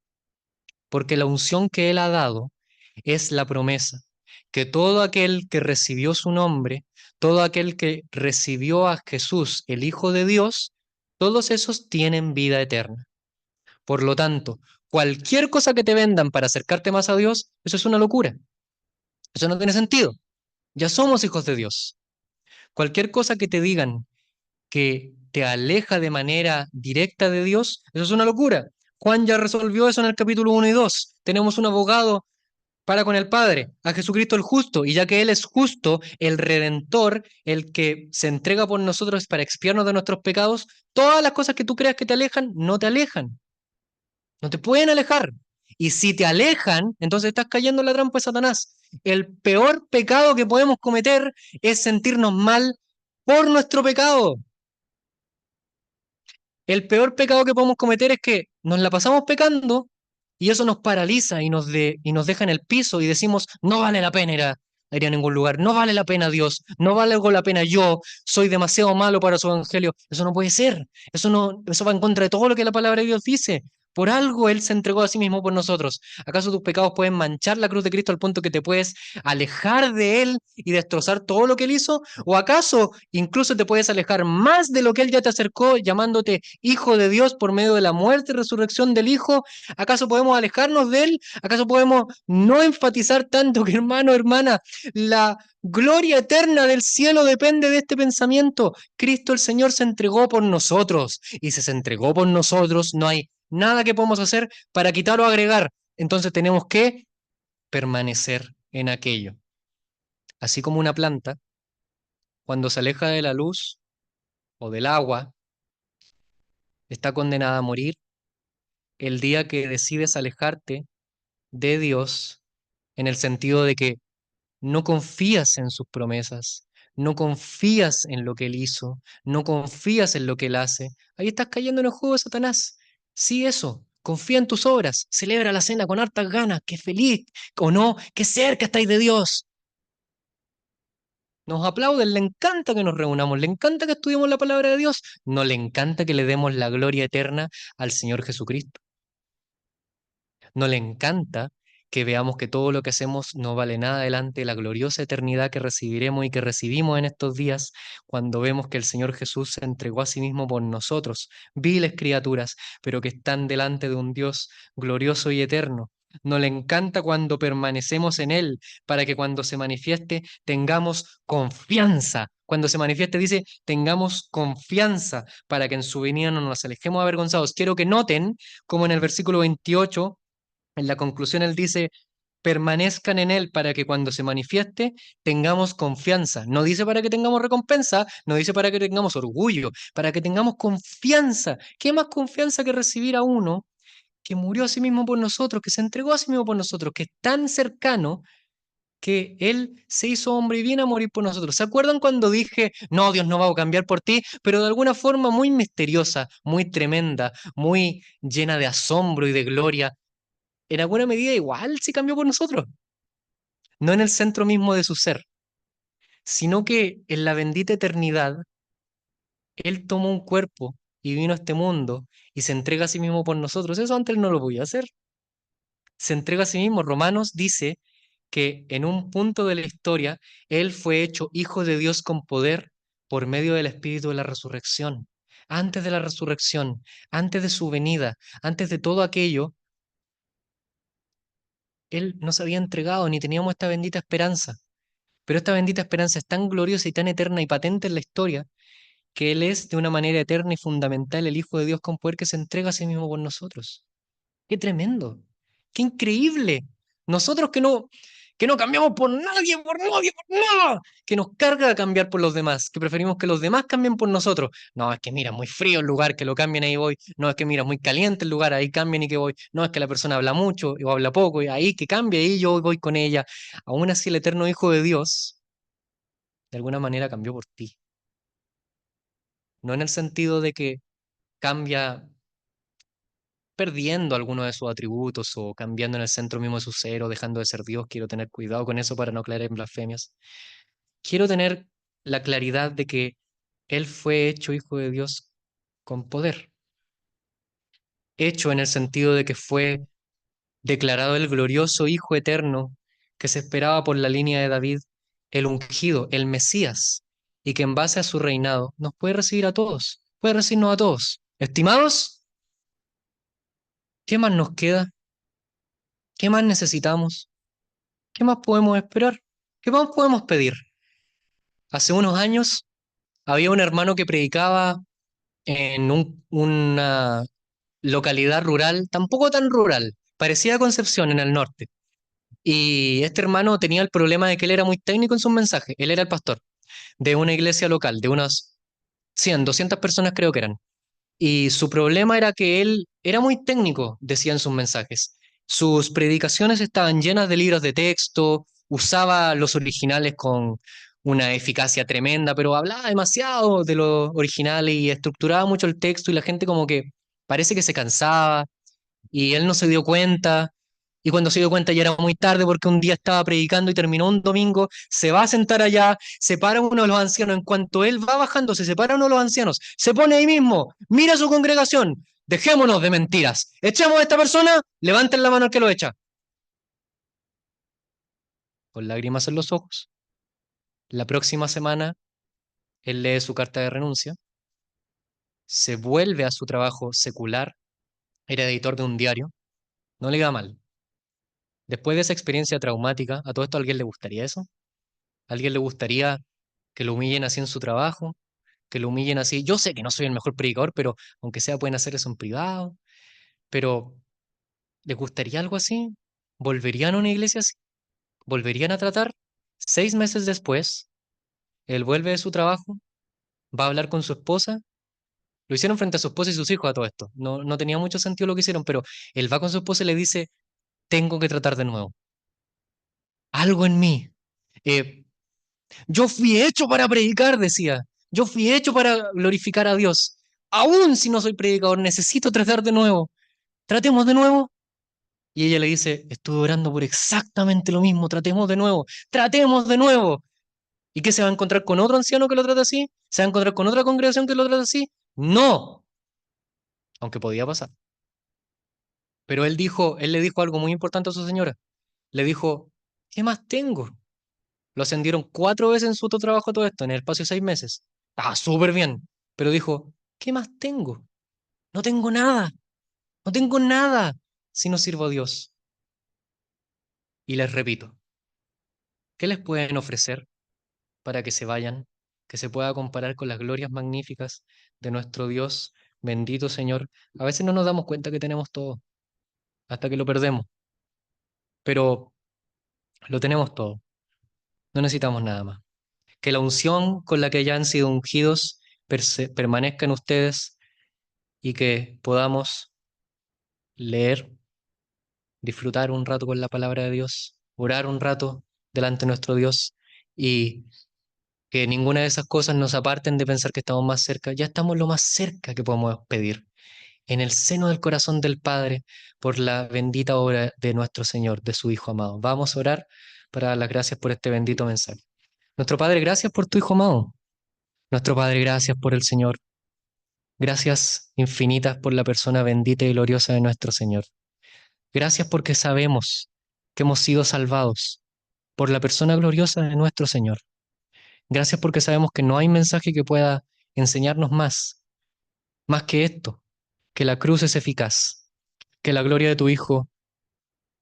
porque la unción que Él ha dado es la promesa que todo aquel que recibió su nombre, todo aquel que recibió a Jesús, el Hijo de Dios, todos esos tienen vida eterna. Por lo tanto, cualquier cosa que te vendan para acercarte más a Dios, eso es una locura. Eso no tiene sentido. Ya somos hijos de Dios. Cualquier cosa que te digan que te aleja de manera directa de Dios, eso es una locura. Juan ya resolvió eso en el capítulo 1 y 2. Tenemos un abogado para con el Padre, a Jesucristo el justo, y ya que Él es justo, el redentor, el que se entrega por nosotros para expiarnos de nuestros pecados, todas las cosas que tú creas que te alejan, no te alejan, no te pueden alejar. Y si te alejan, entonces estás cayendo en la trampa de Satanás. El peor pecado que podemos cometer es sentirnos mal por nuestro pecado. El peor pecado que podemos cometer es que nos la pasamos pecando y eso nos paraliza y nos deja en el piso y decimos, no vale la pena ir a ningún lugar, no vale la pena Dios, no vale la pena yo, soy demasiado malo para su evangelio. Eso no puede ser, eso no, eso va en contra de todo lo que la palabra de Dios dice. Por algo Él se entregó a sí mismo por nosotros. ¿Acaso tus pecados pueden manchar la cruz de Cristo al punto que te puedes alejar de Él y destrozar todo lo que Él hizo? ¿O acaso incluso te puedes alejar más de lo que Él ya te acercó, llamándote Hijo de Dios por medio de la muerte y resurrección del Hijo? ¿Acaso podemos alejarnos de Él? ¿Acaso podemos no enfatizar tanto que, hermano, hermana, la gloria eterna del cielo depende de este pensamiento? Cristo el Señor se entregó por nosotros, y si se entregó por nosotros, no hay nada que podamos hacer para quitar o agregar. Entonces tenemos que permanecer en aquello. Así como una planta, cuando se aleja de la luz o del agua, está condenada a morir. El día que decides alejarte de Dios, en el sentido de que no confías en sus promesas, no confías en lo que Él hizo, no confías en lo que Él hace, ahí estás cayendo en el juego de Satanás. Sí, eso. Confía en tus obras, celebra la cena con hartas ganas, que feliz o no, que cerca estáis de Dios. Nos aplauden, le encanta que nos reunamos, le encanta que estudiemos la palabra de Dios, no le encanta que le demos la gloria eterna al Señor Jesucristo. No le encanta que veamos que todo lo que hacemos no vale nada delante de la gloriosa eternidad que recibiremos y que recibimos en estos días cuando vemos que el Señor Jesús se entregó a sí mismo por nosotros, viles criaturas, pero que están delante de un Dios glorioso y eterno. No le encanta cuando permanecemos en Él, para que cuando se manifieste tengamos confianza. Cuando se manifieste dice, tengamos confianza para que en su venida no nos alejemos avergonzados. Quiero que noten como en el versículo 28 en la conclusión él dice, permanezcan en él para que cuando se manifieste tengamos confianza. No dice para que tengamos recompensa, no dice para que tengamos orgullo, para que tengamos confianza. ¿Qué más confianza que recibir a uno que murió a sí mismo por nosotros, que se entregó a sí mismo por nosotros, que es tan cercano que Él se hizo hombre y viene a morir por nosotros? ¿Se acuerdan cuando dije, no, Dios no va a cambiar por ti? Pero de alguna forma muy misteriosa, muy tremenda, muy llena de asombro y de gloria, en alguna medida igual sí cambió por nosotros, no en el centro mismo de su ser, sino que en la bendita eternidad, Él tomó un cuerpo y vino a este mundo y se entrega a sí mismo por nosotros. Eso antes Él no lo podía hacer. Se entrega a sí mismo. Romanos dice que en un punto de la historia, Él fue hecho hijo de Dios con poder por medio del Espíritu de la resurrección. Antes de la resurrección, antes de su venida, antes de todo aquello, Él no se había entregado ni teníamos esta bendita esperanza. Pero esta bendita esperanza es tan gloriosa y tan eterna y patente en la historia que Él es de una manera eterna y fundamental el Hijo de Dios con poder que se entrega a sí mismo por nosotros. ¡Qué tremendo! ¡Qué increíble! Nosotros que no cambiamos por nadie, por nada, que nos carga a cambiar por los demás, que preferimos que los demás cambien por nosotros. No, es que mira, muy frío el lugar, que lo cambien, ahí voy. No, es que mira, muy caliente el lugar, ahí cambien y que voy. No, es que la persona habla mucho o habla poco, y ahí que cambie, ahí yo voy con ella. Aún así, el eterno Hijo de Dios de alguna manera cambió por ti. No en el sentido de que cambia perdiendo alguno de sus atributos o cambiando en el centro mismo de su ser o dejando de ser Dios. Quiero tener cuidado con eso para no caer en blasfemias. Quiero tener la claridad de que Él fue hecho hijo de Dios con poder. Hecho en el sentido de que fue declarado el glorioso Hijo eterno que se esperaba por la línea de David, el ungido, el Mesías, y que en base a su reinado nos puede recibir a todos, puede recibirnos a todos. Estimados, ¿qué más nos queda? ¿Qué más necesitamos? ¿Qué más podemos esperar? ¿Qué más podemos pedir? Hace unos años había un hermano que predicaba en una localidad rural, tampoco tan rural, parecía Concepción en el norte. Y este hermano tenía el problema de que él era muy técnico en sus mensajes. Él era el pastor de una iglesia local, de unas 100, 200 personas creo que eran. Y su problema era que él era muy técnico, decía en sus mensajes. Sus predicaciones estaban llenas de libros de texto, usaba los originales con una eficacia tremenda, pero hablaba demasiado de los originales y estructuraba mucho el texto y la gente como que parece que se cansaba y él no se dio cuenta. Y cuando se dio cuenta ya era muy tarde porque un día estaba predicando y terminó un domingo, se va a sentar allá, se para uno de los ancianos, en cuanto él va bajando, se separa uno de los ancianos, se pone ahí mismo, mira a su congregación, dejémonos de mentiras, echemos a esta persona, levanten la mano al que lo echa, con lágrimas en los ojos. La próxima semana, él lee su carta de renuncia, se vuelve a su trabajo secular, era editor de un diario, no le iba mal. Después de esa experiencia traumática, ¿a todo esto a alguien le gustaría eso? ¿A alguien le gustaría que lo humillen así en su trabajo? Que lo humillen así. Yo sé que no soy el mejor predicador, pero aunque sea pueden hacer eso en privado. Pero, ¿les gustaría algo así? ¿Volverían a una iglesia así? ¿Volverían a tratar? 6 meses después, él vuelve de su trabajo, va a hablar con su esposa. Lo hicieron frente a su esposa y sus hijos a todo esto. No, no tenía mucho sentido lo que hicieron, pero él va con su esposa y le dice, tengo que tratar de nuevo. Algo en mí. Eh, yo fui hecho para predicar, decía. Yo fui hecho para glorificar a Dios. Aún si no soy predicador, necesito tratar de nuevo. Tratemos de nuevo. Y ella le dice, estuve orando por exactamente lo mismo, tratemos de nuevo, tratemos de nuevo. ¿Y qué se va a encontrar con otro anciano que lo trata así? ¿Se va a encontrar con otra congregación que lo trata así? No, aunque podía pasar. Pero él le dijo algo muy importante a su señora. Le dijo, ¿qué más tengo? Lo ascendieron 4 veces en su otro trabajo todo esto, en el espacio de 6 meses. Ah, súper bien. Pero dijo, ¿qué más tengo? No tengo nada, no tengo nada si no sirvo a Dios. Y les repito, ¿qué les pueden ofrecer para que se vayan, que se pueda comparar con las glorias magníficas de nuestro Dios, bendito Señor? A veces no nos damos cuenta que tenemos todo, hasta que lo perdemos, pero lo tenemos todo, no necesitamos nada más. Que la unción con la que ya han sido ungidos permanezca en ustedes y que podamos leer, disfrutar un rato con la palabra de Dios, orar un rato delante de nuestro Dios y que ninguna de esas cosas nos aparten de pensar que estamos más cerca. Ya estamos lo más cerca que podemos pedir, en el seno del corazón del Padre, por la bendita obra de nuestro Señor, de su Hijo amado. Vamos a orar para dar las gracias por este bendito mensaje. Nuestro Padre, gracias por tu Hijo amado. Nuestro Padre, gracias por el Señor. Gracias infinitas por la persona bendita y gloriosa de nuestro Señor. Gracias porque sabemos que hemos sido salvados por la persona gloriosa de nuestro Señor. Gracias porque sabemos que no hay mensaje que pueda enseñarnos más que esto, que la cruz es eficaz, que la gloria de tu Hijo,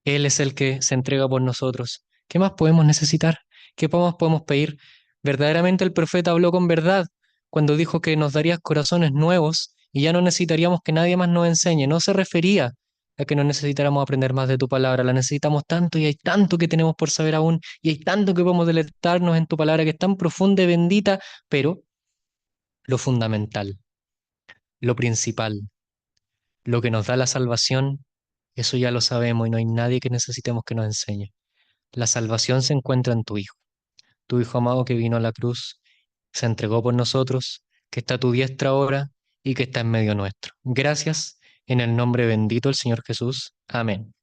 Él es el que se entrega por nosotros. ¿Qué más podemos necesitar? ¿Qué más podemos pedir? Verdaderamente el profeta habló con verdad cuando dijo que nos darías corazones nuevos y ya no necesitaríamos que nadie más nos enseñe. No se refería a que no necesitáramos aprender más de tu palabra. La necesitamos tanto y hay tanto que tenemos por saber aún y hay tanto que podemos deleitarnos en tu palabra que es tan profunda y bendita, pero lo fundamental, lo principal, lo que nos da la salvación, eso ya lo sabemos y no hay nadie que necesitemos que nos enseñe. La salvación se encuentra en tu Hijo amado que vino a la cruz, se entregó por nosotros, que está a tu diestra ahora y que está en medio nuestro. Gracias en el nombre bendito del Señor Jesús. Amén.